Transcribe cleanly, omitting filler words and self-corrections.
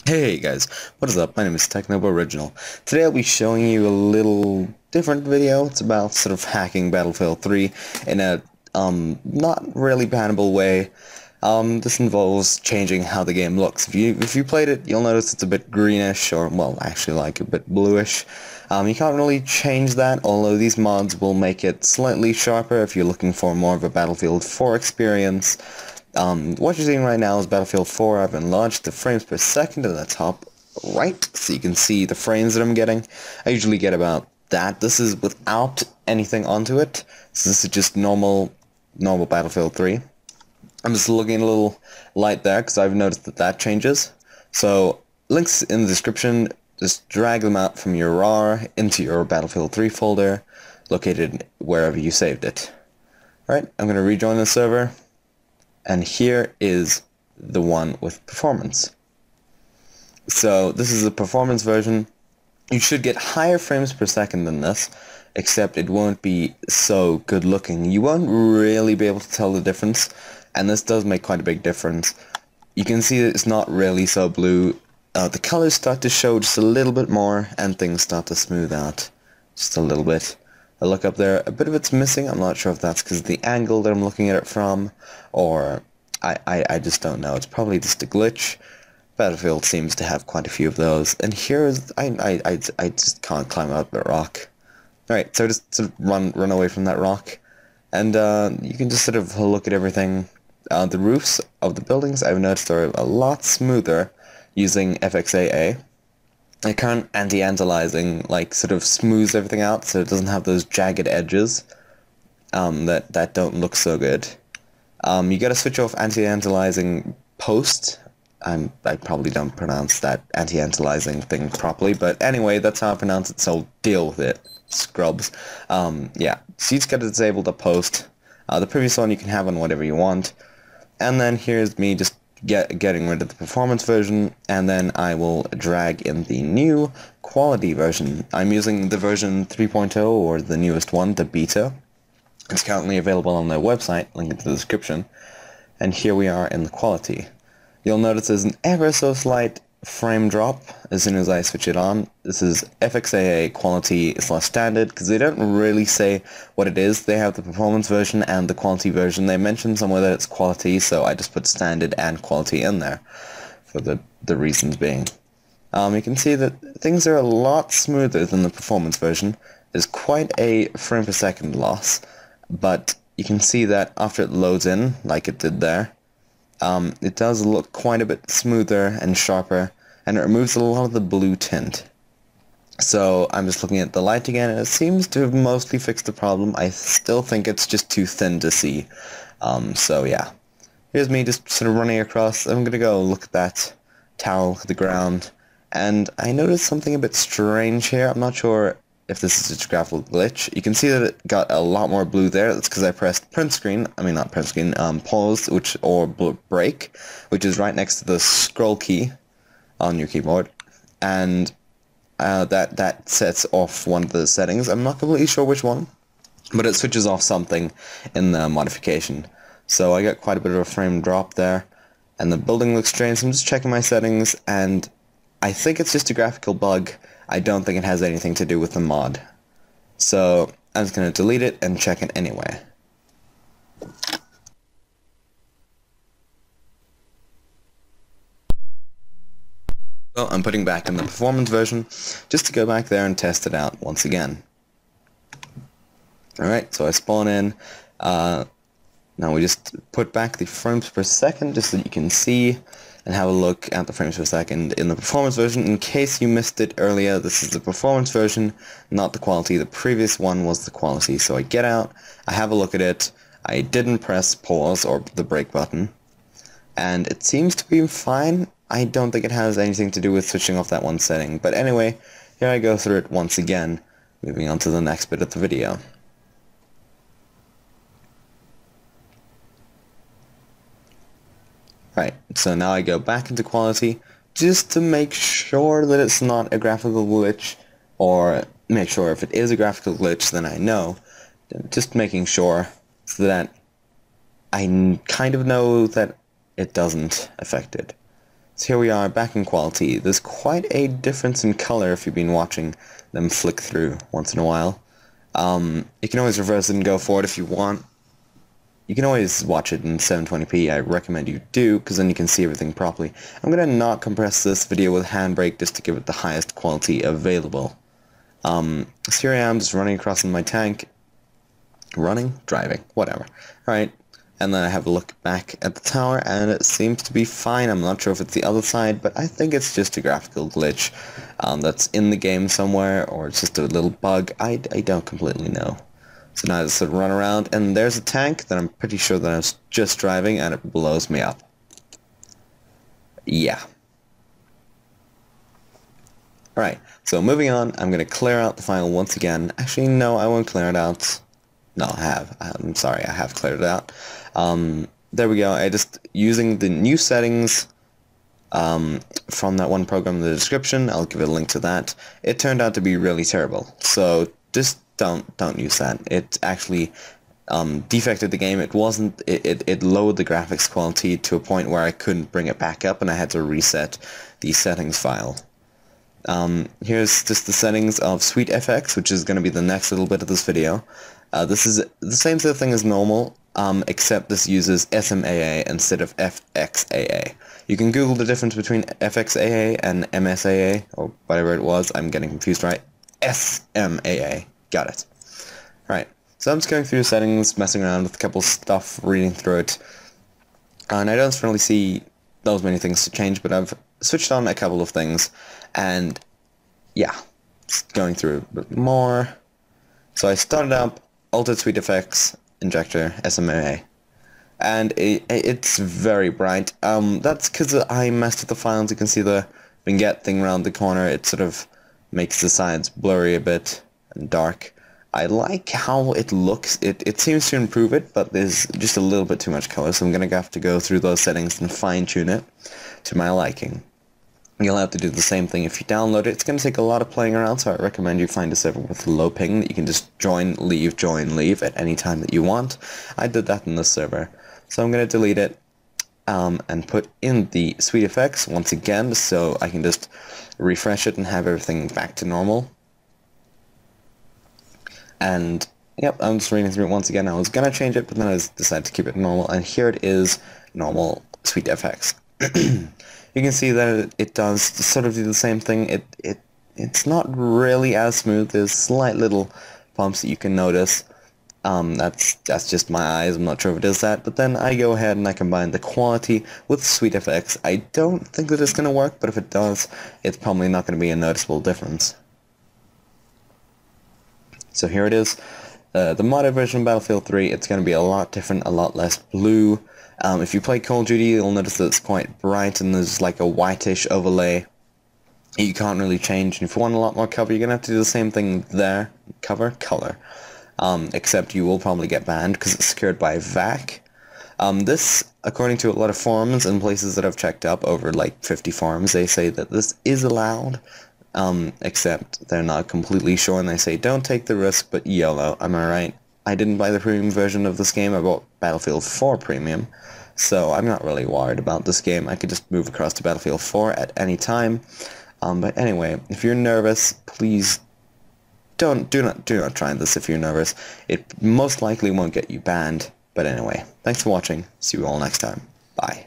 Hey guys, what is up? My name is Technobo Original. Today I'll be showing you a little different video. It's about sort of hacking Battlefield 3 in a not really bannable way. This involves changing how the game looks. If you played it, you'll notice it's a bit greenish, or well, actually like a bit bluish. You can't really change that, although these mods will make it slightly sharper if you're looking for more of a Battlefield 4 experience. What you're seeing right now is Battlefield 4. I've enlarged the frames per second in the top right, so you can see the frames that I'm getting. I usually get about that. This is without anything onto it, so this is just normal Battlefield 3. I'm just looking a little light there, because I've noticed that changes. So, links in the description, just drag them out from your RAR into your Battlefield 3 folder, located wherever you saved it. Alright, I'm going to rejoin the server. And here is the one with performance. So this is the performance version. You should get higher frames per second than this, except it won't be so good looking. You won't really be able to tell the difference, and this does make quite a big difference. You can see that it's not really so blue. The colors start to show just a little bit more, and things start to smooth out just a little bit. I look up there, a bit of it's missing. I'm not sure if that's because of the angle that I'm looking at it from, or I just don't know. It's probably just a glitch. Battlefield seems to have quite a few of those. And here's, I just can't climb up that rock. Alright, so just sort of run away from that rock. And you can just sort of look at everything. The roofs of the buildings, I've noticed, are a lot smoother using FXAA. It current anti-antilizing like sort of smooths everything out, so it doesn't have those jagged edges that don't look so good. You gotta switch off anti-antilizing post. I probably don't pronounce that anti-antilizing thing properly, but anyway, that's how I pronounce it, so deal with it, scrubs. Yeah, so you just gotta disable the post. The previous one you can have on whatever you want. And then here's me just getting rid of the performance version, and then I will drag in the new quality version. I'm using the version 3.0, or the newest one, the beta. It's currently available on their website, link in the description. And here we are in the quality. You'll notice there's an ever so slight frame drop as soon as I switch it on. This is FXAA Quality / Standard, because they don't really say what it is. They have the performance version and the quality version. They mention somewhere that it's quality, so I just put standard and quality in there, for the reasons being. You can see that things are a lot smoother than the performance version. There's quite a frame per second loss, but you can see that after it loads in, like it did there, it does look quite a bit smoother and sharper, and it removes a lot of the blue tint. So I'm just looking at the light again, and it seems to have mostly fixed the problem. I still think it's just too thin to see. So yeah. Here's me just sort of running across. I'm gonna go look at that tower, look at the ground, and I noticed something a bit strange here. I'm not sure if this is just a graphical glitch. You can see that it got a lot more blue there. That's because I pressed pause, or break, which is right next to the scroll key on your keyboard, and that sets off one of the settings. I'm not completely sure which one, but it switches off something in the modification. So I got quite a bit of a frame drop there, and the building looks strange. So I'm just checking my settings, and I think it's just a graphical bug. I don't think it has anything to do with the mod. So I'm just going to delete it and check it anyway. So I'm putting back in the performance version just to go back there and test it out once again. Alright, so I spawn in. Now we just put back the frames per second just so you can see and have a look at the frames per second in the performance version. In case you missed it earlier, this is the performance version, not the quality. The previous one was the quality. So I get out, I have a look at it, I didn't press pause or the break button, and it seems to be fine. I don't think it has anything to do with switching off that one setting. But anyway, here I go through it once again, moving on to the next bit of the video. Right, so now I go back into quality just to make sure that it's not a graphical glitch, or make sure if it is a graphical glitch then I know. Just making sure so that I kind of know that it doesn't affect it. So here we are back in quality. There's quite a difference in color if you've been watching them flick through once in a while. You can always reverse it and go forward if you want. You can always watch it in 720p. I recommend you do, because then you can see everything properly. I'm going to not compress this video with Handbrake just to give it the highest quality available. So here I am just running across in my tank. Running? Driving. Whatever. Alright. And then I have a look back at the tower, and it seems to be fine. I'm not sure if it's the other side, but I think it's just a graphical glitch that's in the game somewhere, or it's just a little bug. I don't completely know. So now I just sort of run around, and there's a tank that I'm pretty sure that I was just driving, and it blows me up. Yeah. Alright, so moving on, I'm going to clear out the file once again. Actually, no, I won't clear it out. No, I have. I'm sorry, I have cleared it out. There we go. I just, using the new settings from that one program in the description, I'll give a link to that. It turned out to be really terrible. So just don't use that. It actually defected the game. It wasn't, it lowered the graphics quality to a point where I couldn't bring it back up, and I had to reset the settings file. Here's just the settings of SweetFX, which is going to be the next little bit of this video. This is the same sort of thing as normal, except this uses SMAA instead of FXAA. You can Google the difference between FXAA and MSAA, or whatever it was. I'm getting confused, right? SMAA. Got it. Alright, so I'm just going through the settings, messing around with a couple stuff, reading through it. And I don't really see those many things to change, but I've switched on a couple of things, and yeah, just going through a bit more. So I started up Altered SweetFX, Injector, SMAA, and it's very bright. That's because I messed with the files. You can see the vignette thing around the corner. It sort of makes the sides blurry a bit and dark. I like how it looks. It seems to improve it, but there's just a little bit too much color, so I'm going to have to go through those settings and fine-tune it to my liking. You'll have to do the same thing if you download it. It's going to take a lot of playing around, so I recommend you find a server with low ping that you can just join, leave at any time that you want. I did that in this server. So I'm going to delete it and put in the SweetFX once again, so I can just refresh it and have everything back to normal. And yep, I'm just reading through it once again. I was going to change it, but then I decided to keep it normal, and here it is, normal SweetFX. You can see that it does sort of do the same thing. It's not really as smooth. There's slight little bumps that you can notice. That's just my eyes. I'm not sure if it is that. But then I go ahead and I combine the quality with SweetFX. I don't think that it's going to work, but if it does, it's probably not going to be a noticeable difference. So here it is. The modded version of Battlefield 3, it's going to be a lot different, a lot less blue. If you play Call of Duty, you'll notice that it's quite bright and there's like a whitish overlay. You can't really change, and if you want a lot more cover, you're going to have to do the same thing there. Color. Except you will probably get banned because it's secured by VAC. This, according to a lot of forums and places that I've checked up, over like 50 forums, they say that this is allowed. Except they're not completely sure, and they say don't take the risk, but YOLO, am I right? I didn't buy the premium version of this game. I bought Battlefield 4 Premium, so I'm not really worried about this game. I could just move across to Battlefield 4 at any time. But anyway, if you're nervous, please do not try this if you're nervous. It most likely won't get you banned. But anyway, thanks for watching. See you all next time. Bye.